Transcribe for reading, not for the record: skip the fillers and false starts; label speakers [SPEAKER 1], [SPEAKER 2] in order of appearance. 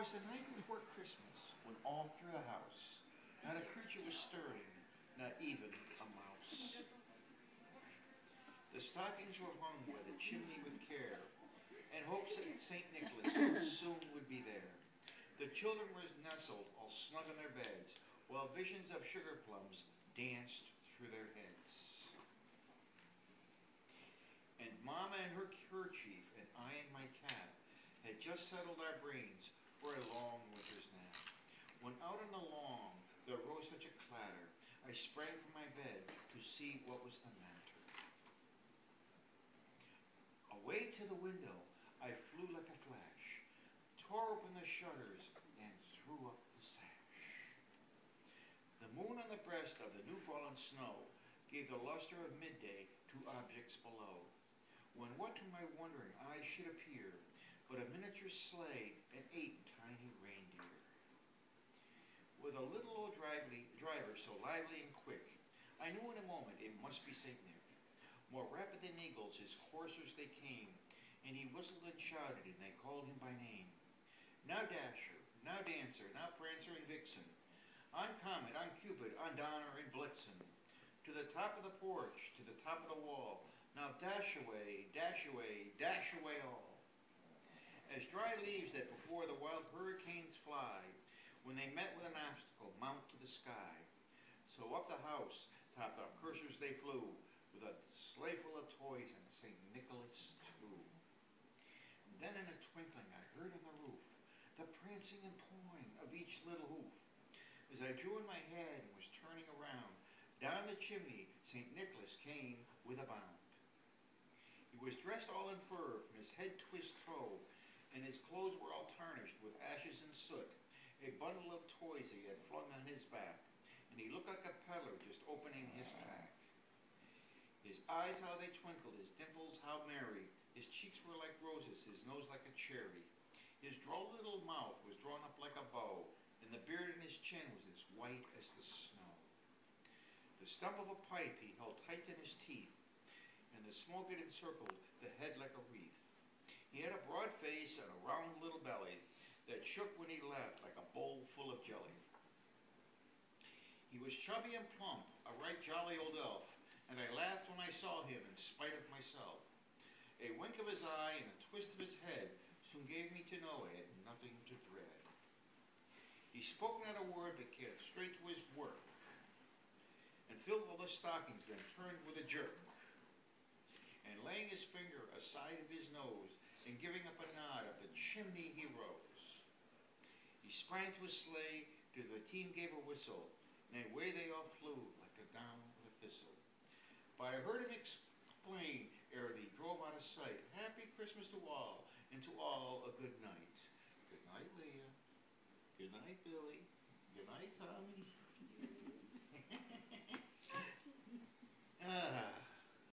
[SPEAKER 1] was the night before Christmas when all through the house not a creature was stirring, not even a mouse. The stockings were hung by the chimney with care, in hopes that St. Nicholas soon would be there. The children were nestled all snug in their beds, while visions of sugar plums danced through their heads. And Mama in her kerchief and I in my cap had just settled our brains for a long winter's nap. When out on the lawn there rose such a clatter, I sprang from my bed to see what was the matter. Away to the window I flew like a flash, tore open the shutters, and threw up the sash. The moon on the breast of the new-fallen snow gave the luster of midday to objects below, when what to my wondering eyes should appear but a miniature sleigh and 8 tiny reindeer. With a little old driver so lively and quick, I knew in a moment it must be St. Nick. More rapid than eagles his coursers they came, and he whistled and shouted, and they called him by name. Now Dasher, now Dancer, now Prancer and Vixen, on Comet, on Cupid, on Donner and Blitzen, to the top of the porch, to the top of the wall, now dash away, dash away, dash away all. As dry leaves that before the wild hurricanes fly, when they met with an obstacle, mount to the sky, so up the house, top the coursers they flew, with a sleigh full of toys and St. Nicholas too. And then in a twinkling I heard on the roof the prancing and pawing of each little hoof. As I drew in my head and was turning around, down the chimney St. Nicholas came with a bound. He was dressed all in fur from his head to his toe, and his clothes were all tarnished with ashes and soot, a bundle of toys he had flung on his back, and he looked like a peddler just opening his pack. His eyes, how they twinkled, his dimples, how merry, his cheeks were like roses, his nose like a cherry. His droll little mouth was drawn up like a bow, and the beard in his chin was as white as the snow. The stump of a pipe he held tight in his teeth, and the smoke it encircled the head like a wreath. He had a broad face and a round little belly that shook when he laughed like a bowl full of jelly. He was chubby and plump, a right jolly old elf, and I laughed when I saw him in spite of myself. A wink of his eye and a twist of his head soon gave me to know I had nothing to dread. He spoke not a word but kept straight to his work, and filled all the stockings, then turned with a jerk, and laying his finger aside of his nose, and giving up a nod, up the chimney he rose. He sprang to his sleigh, till the team gave a whistle, and away they all flew like the down of a thistle. But I heard him explain, ere they drove out of sight, Happy Christmas to all, and to all a good night. Good night, Leah. Good night, Billy. Good night, Tommy.